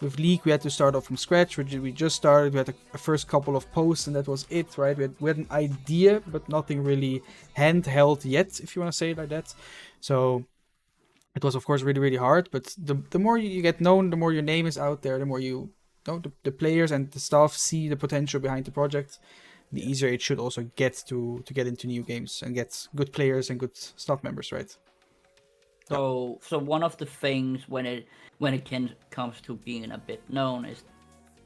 With League, we had to start off from scratch. We just started. We had a first couple of posts, and that was it, right? We had an idea, but nothing really handheld yet, if you want to say it like that. So it was, of course, really, really hard. But the more you get known, the more your name is out there, the more the players and the staff see the potential behind the project, the easier it should also get to get into new games and get good players and good staff members, right? So one of the things when it comes to being a bit known is,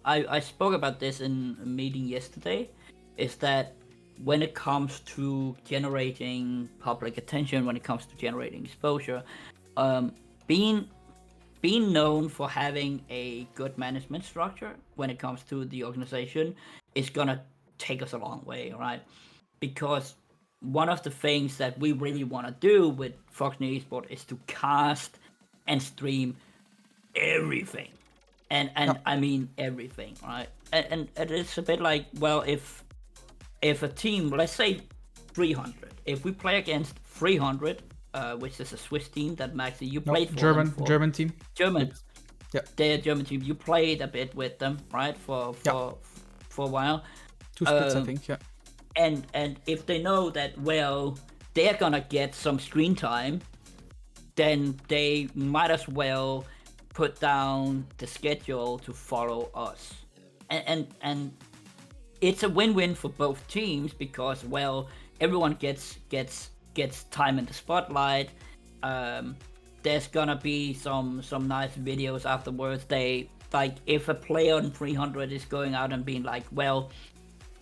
I spoke about this in a meeting yesterday, is that when it comes to generating public attention, when it comes to generating exposure, being known for having a good management structure when it comes to the organization is gonna take us a long way, right? Because one of the things that we really want to do with Foxnyr Esports is to cast and stream everything, and I mean everything, right? And it's a bit like, well, if a team, let's say 300, if we play against 300, which is a Swiss team that Maxi, you played for German team. German. Yeah. They're a German team. You played a bit with them, right? For a while. 2 splits, I think. Yeah. And if they know that, well, they're gonna get some screen time, then they might as well put down the schedule to follow us. And it's a win-win for both teams, because, well, everyone gets time in the spotlight. there's gonna be some nice videos afterwards. They like if a player on 300 is going out and being like, well,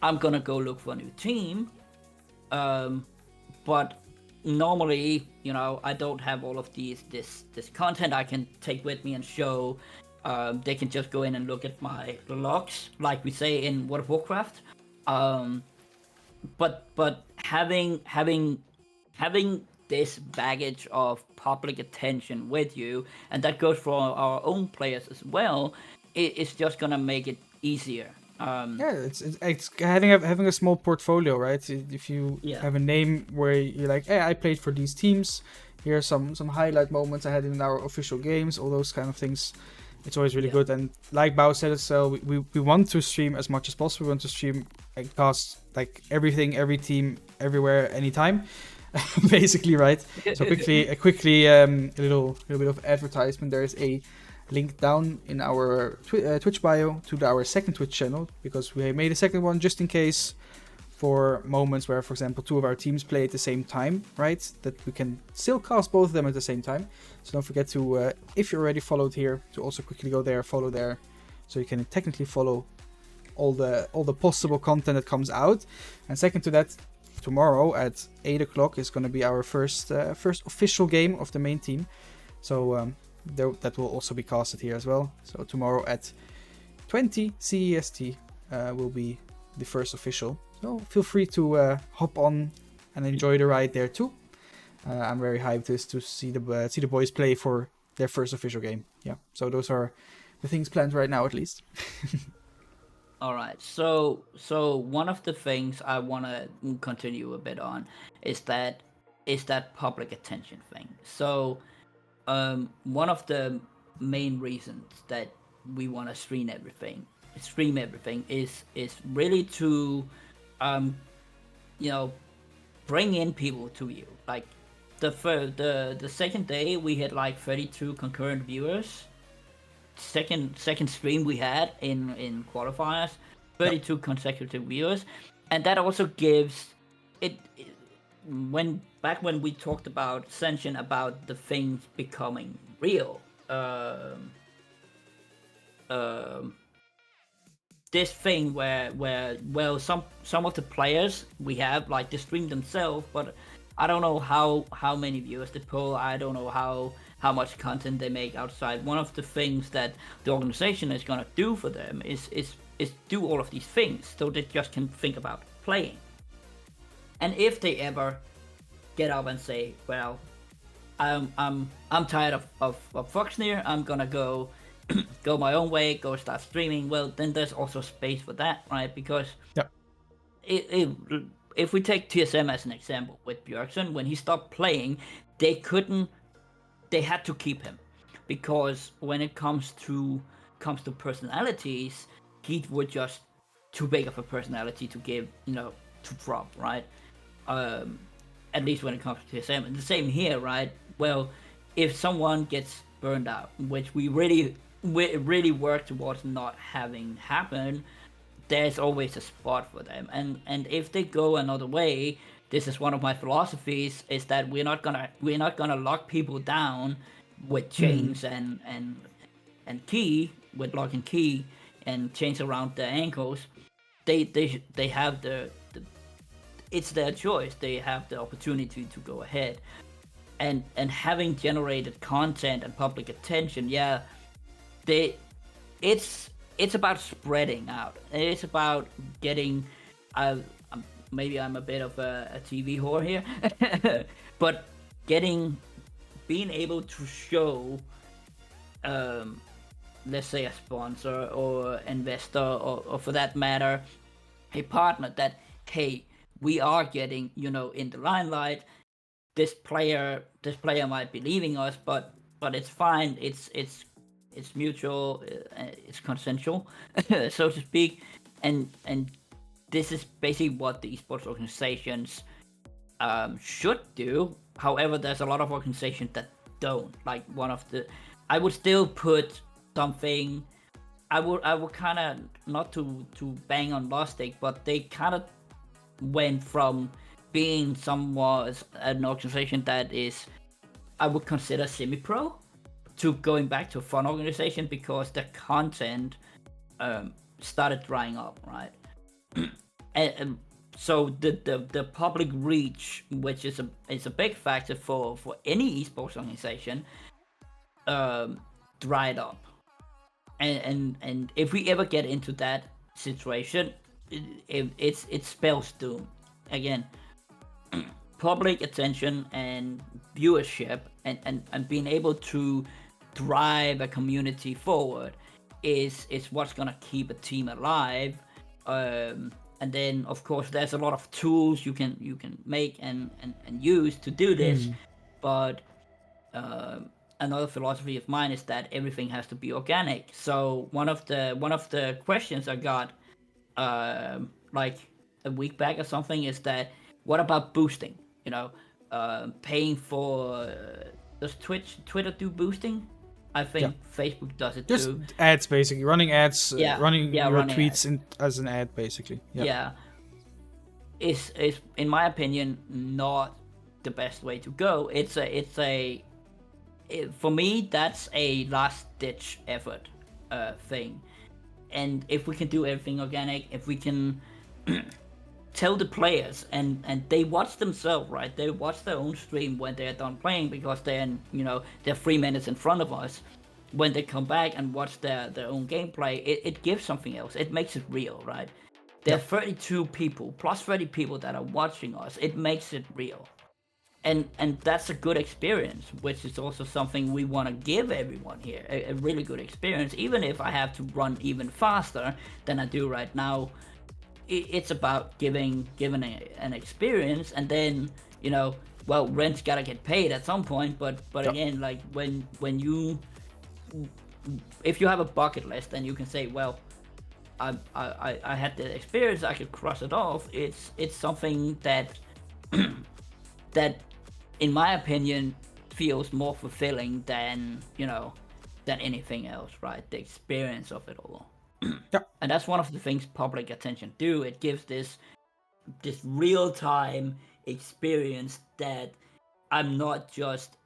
I'm gonna go look for a new team, but normally, you know, I don't have all of this content I can take with me and show. They can just go in and look at my logs, like we say in World of Warcraft. But having this baggage of public attention with you, and that goes for our own players as well, it's just gonna make it easier. Yeah, it's having a small portfolio, right? If you have a name where you're like, hey, I played for these teams. Here are some highlight moments I had in our official games. All those kind of things. It's always really good. And like Bao said as well, we want to stream as much as possible. We want to stream and cast like everything, every team, everywhere, anytime. Basically, right? So quickly, a little bit of advertisement. There is a link down in our Twitch bio to our second Twitch channel, because we made a second one just in case for moments where, for example, two of our teams play at the same time, right? That we can still cast both of them at the same time. So don't forget to, if you're already followed here, to also quickly go there, follow there, so you can technically follow all the possible content that comes out. And second to that, tomorrow at 8 o'clock is going to be our first official game of the main team. So that will also be casted here as well. So tomorrow at 20 CEST will be the first official. So feel free to hop on and enjoy the ride there too. I'm very hyped to see the boys play for their first official game. Yeah. So those are the things planned right now, at least. All right. So one of the things I want to continue a bit on is that public attention thing. So one of the main reasons that we want to stream everything is really to bring in people to you. Like the second day we had like 32 concurrent viewers. Second stream we had in qualifiers, 32 consecutive viewers, and that also gives it when we talked about Senshin, about the things becoming real, this thing where well, some of the players we have, like, they stream themselves, but I don't know how many viewers they pull. I don't know how much content they make outside. One of the things that the organization is gonna do for them is do all of these things, so they just can think about playing. And if they ever get up and say, well, I'm tired of Foxnyr, I'm gonna go my own way, go start streaming, well, then there's also space for that, right? Because if we take TSM as an example with Björksen, when he stopped playing, they had to keep him, because when it comes to personalities, he was just too big of a personality to give, to drop, right? At least when it comes to TSM. And the same here, right? Well, if someone gets burned out, which we really work towards not having happen, there's always a spot for them. And if they go another way, this is one of my philosophies, is that we're not gonna lock people down with chains and key, with lock and key and chains around their ankles. They have the it's their choice. They have the opportunity to go ahead. And having generated content and public attention, it's about spreading out. It's about getting. Maybe I'm a bit of a TV whore here, but being able to show, let's say, a sponsor or investor, or for that matter, a partner, that, hey, we are getting, in the limelight. This player might be leaving us, but it's fine. It's mutual. It's consensual, so to speak, and this is basically what the esports organizations should do. However, there's a lot of organizations that don't. Like, I would still put something. I would kind of, not to bang on Lostic, but they kind of went from being somewhat an organization that is I would consider semi-pro to going back to a fun organization because the content started drying up, right? and so the public reach, which is a big factor for any esports organization, dried up. And if we ever get into that situation, it spells doom. Again, public attention and viewership and being able to drive a community forward is what's gonna keep a team alive. And then of course there's a lot of tools you can make and use to do this, but another philosophy of mine is that everything has to be organic. So one of the questions I got like a week back or something is that, what about boosting? You know, paying for does Twitter do boosting? I think Facebook does it Just too. ads, basically. Running ads, running your running tweets as an ad, basically. Yeah. Is in my opinion not the best way to go. For me, that's a last ditch effort thing. And if we can do everything organic, if we can tell the players and they watch themselves, right? They watch their own stream when they're done playing, because then, you know, they're 3 minutes in front of us. When they come back and watch their own gameplay, it gives something else. It makes it real, right? There are 32 people, plus 30 people that are watching us. It makes it real. And that's a good experience, which is also something we want to give everyone here. A really good experience, even if I have to run even faster than I do right now. It's about giving an experience, and then, you know, well, rent's gotta get paid at some point. But again, like when you, if you have a bucket list, then you can say, well, I had the experience, I could cross it off. It's something that that, in my opinion, feels more fulfilling than, you know, than anything else, right? The experience of it all. And that's one of the things public attention do. It gives this real-time experience that I'm not just,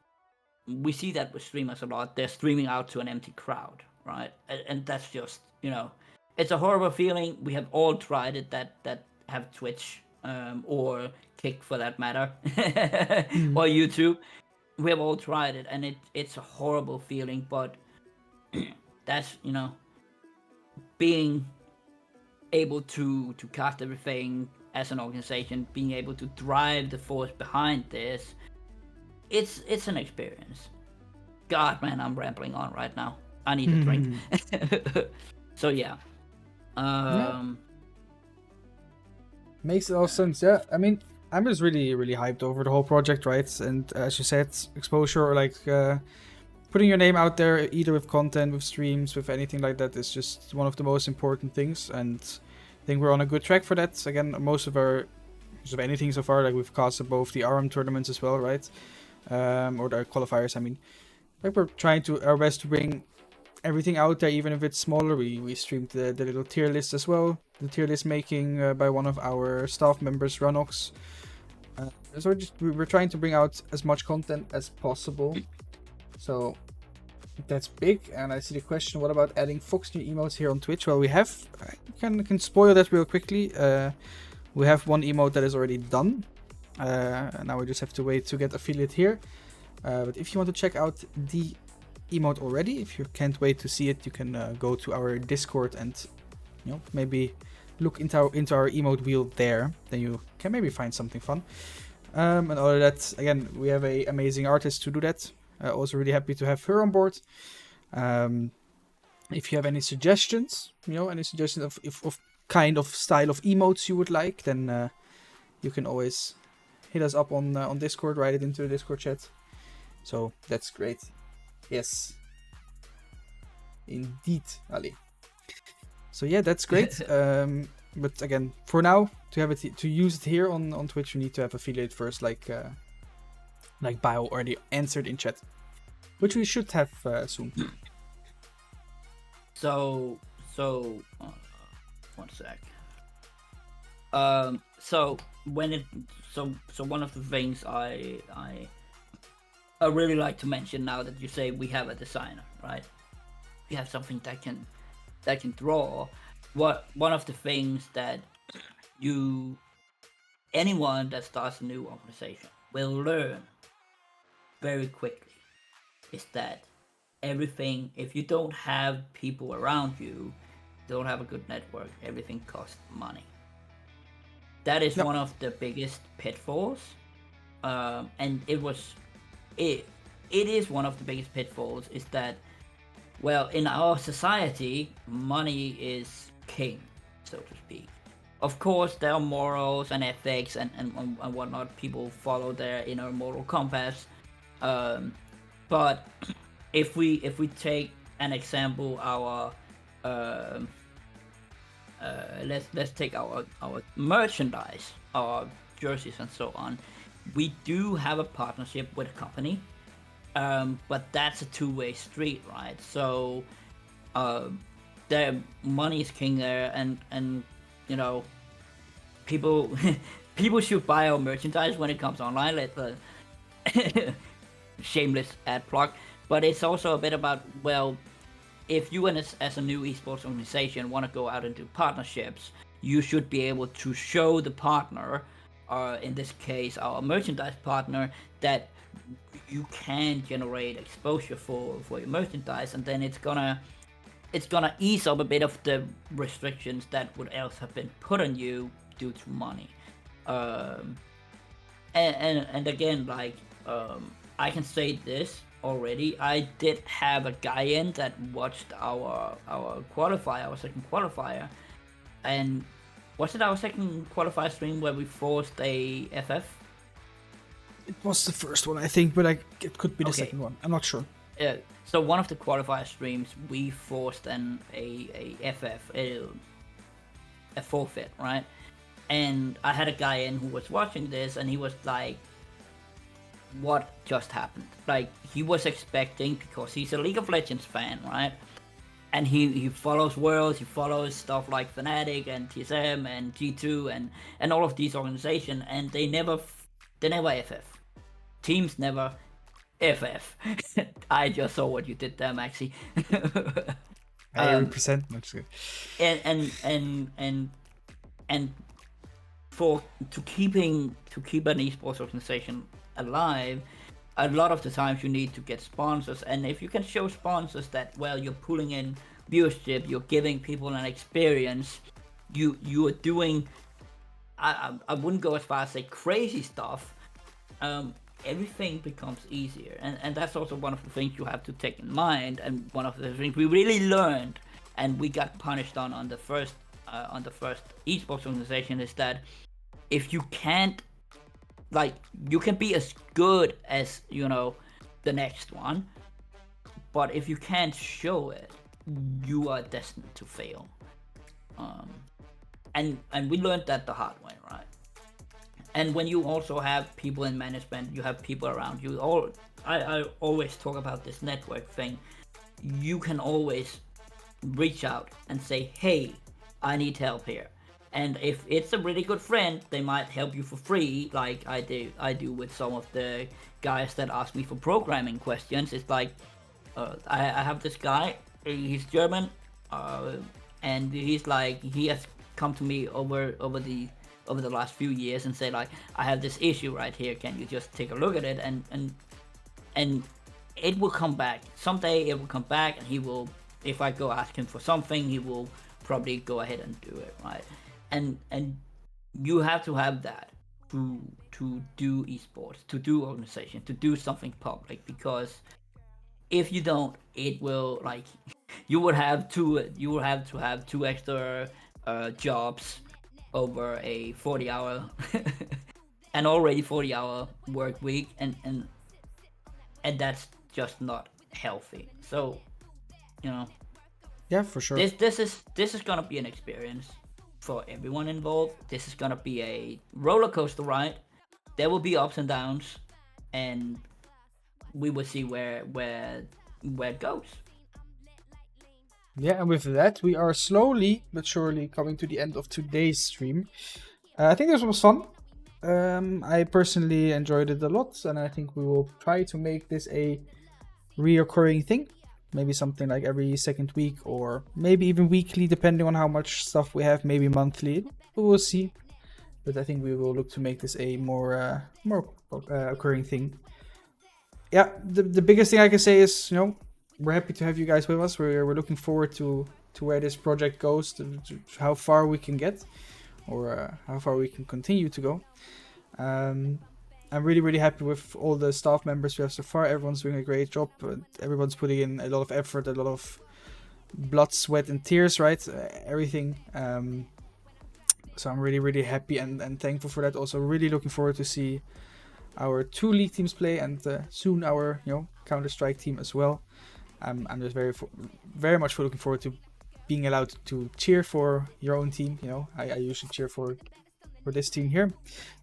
we see that with streamers a lot, they're streaming out to an empty crowd, right? And that's just, you know, it's a horrible feeling. We have all tried it, that have Twitch or Kick for that matter, or YouTube. We have all tried it, and it's a horrible feeling. But that's, you know, being able to cast everything as an organization, being able to drive the force behind this, it's an experience. God, man, I'm rambling on right now. I need a drink. So yeah. Makes all sense. Yeah, I mean, I'm just really, really hyped over the whole project, right? And as you said, exposure, or like putting your name out there, either with content, with streams, with anything like that, is just one of the most important things. And I think we're on a good track for that. Again, most of anything so far, like we've casted both the RM tournaments as well, right? Or the qualifiers, I mean. Like, we're trying our best to bring everything out there, even if it's smaller. We streamed the little tier list as well. The tier list making by one of our staff members, Runox. So we're trying to bring out as much content as possible. So that's big. And I see the question, what about adding Foxnyr emotes here on Twitch? Well, we have, I can spoil that real quickly. We have one emote that is already done. Now we just have to wait to get affiliate here. But if you want to check out the emote already, if you can't wait to see it, you can go to our Discord and, you know, maybe look into our emote wheel there. Then you can maybe find something fun. And all of that, again, we have an amazing artist to do that. Also really happy to have her on board. If you have any suggestions, you know, any suggestions of kind of style of emotes you would like, then you can always hit us up on Discord, write it into the Discord chat. So that's great. Yes. Indeed, Ali. So yeah, that's great. But again, for now, to use it here on Twitch, you need to have affiliate first, like Bio already answered in chat, which we should have soon. So one sec. So one of the things I really like to mention now that you say we have a designer, right? We have something that can draw. One of the things that anyone that starts a new organization will learn very quickly is that everything, if you don't have people around you, don't have a good network, everything costs money. That is Yep. one of the biggest pitfalls, and it is one of the biggest pitfalls. Is that, well, in our society, money is king, so to speak. Of course, there are morals and ethics and whatnot. People follow their inner moral compass. But if we take an example, our let's take our merchandise, our jerseys and so on. We do have a partnership with a company, but that's a two-way street, right? So the money is king there, and people people should buy our merchandise when it comes online. Shameless ad plug, but it's also a bit about, well, if you as a new esports organization want to go out and do partnerships, you should be able to show the partner, in this case our merchandise partner, that you can generate exposure for your merchandise, and then it's gonna ease up a bit of the restrictions that would else have been put on you due to money. And again, I can say this already. I did have a guy in that watched our qualifier, our second qualifier, and was it our second qualifier stream where we forced a FF? It was the first one, I think, but it could be the Okay. second one. I'm not sure. So one of the qualifier streams, we forced a FF, a forfeit, right? And I had a guy in who was watching this, and he was like, what just happened? Like, he was expecting, because he's a League of Legends fan, right? And he follows Worlds, he follows stuff like Fnatic and TSM and G2 and all of these organizations, and they never FF. Teams never FF. I just saw what you did there, Maxi. I represent. That's good. And to keep an esports organization alive, a lot of the times you need to get sponsors, and if you can show sponsors that, well, you're pulling in viewership, you're giving people an experience, you are doing, I wouldn't go as far as say crazy stuff, everything becomes easier, and that's also one of the things you have to take in mind, and one of the things we really learned and we got punished on the first esports organization is that if you can't, like, you can be as good as, the next one, but if you can't show it, you are destined to fail. And we learned that the hard way, right? And when you also have people in management, you have people around you. I always talk about this network thing. You can always reach out and say, hey, I need help here. And if it's a really good friend, they might help you for free, like I do with some of the guys that ask me for programming questions. It's like, I have this guy, he's German, and he has come to me over the last few years and said, like, I have this issue right here, can you just take a look at it? And it will come back. Someday it will come back, and he will, if I go ask him for something, he will probably go ahead and do it, right? And you have to have that to do esports, to do organization, to do something public, because if you don't, it will, like, you would have to have two extra jobs over a 40-hour an already 40-hour work week, and that's just not healthy. So, Yeah, for sure. this is gonna be an experience for everyone involved. This is gonna be a roller coaster ride. There will be ups and downs, and we will see where it goes. Yeah, and with that, we are slowly but surely coming to the end of today's stream. I think this was fun. I personally enjoyed it a lot, and I think we will try to make this a reoccurring thing. Maybe something like every second week, or maybe even weekly, depending on how much stuff we have. Maybe monthly. We will see. But I think we will look to make this a more occurring thing. Yeah, the biggest thing I can say is, we're happy to have you guys with us. We're looking forward to where this project goes, to how far we can get, or how far we can continue to go. I'm really, really happy with all the staff members we have so far. Everyone's doing a great job. Everyone's putting in a lot of effort, a lot of blood, sweat, and tears, right? Everything. So I'm really, really happy and thankful for that. Also, really looking forward to see our 2 league teams play, and soon our Counter-Strike team as well. I'm just very much looking forward to being allowed to cheer for your own team. I usually cheer for this team here. I'm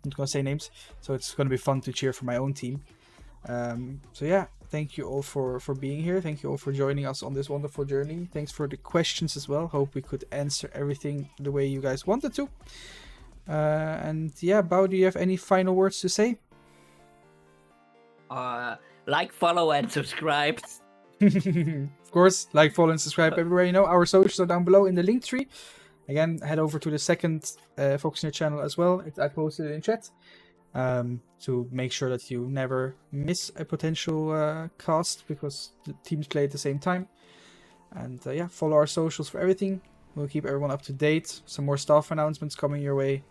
not gonna say names, so it's gonna be fun to cheer for my own team. So yeah, thank you all for being here. Thank you all for joining us on this wonderful journey. Thanks for the questions as well. Hope we could answer everything the way you guys wanted to. And yeah, Bao, do you have any final words to say? Like, follow, and subscribe. Of course, like, follow, and subscribe everywhere. Our socials are down below in the link tree. Again, head over to the second Foxnyr channel as well. I posted it in chat. To make sure that you never miss a potential cast, because the teams play at the same time. And yeah, follow our socials for everything. We'll keep everyone up to date. Some more staff announcements coming your way.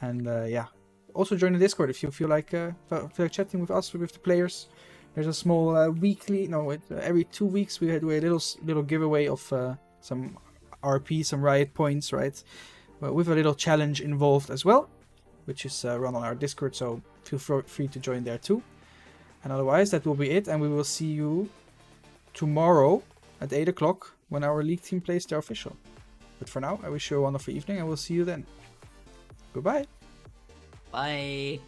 And yeah, also join the Discord if you feel like chatting with us, with the players. There's a small every 2 weeks we do a little giveaway of some RP, some riot points, right? Well, with a little challenge involved as well, which is run on our Discord, so feel free to join there too. And otherwise, that will be it, and we will see you tomorrow at 8 o'clock when our league team plays their official. But for now, I wish you a wonderful evening, and we'll see you then. Goodbye. Bye.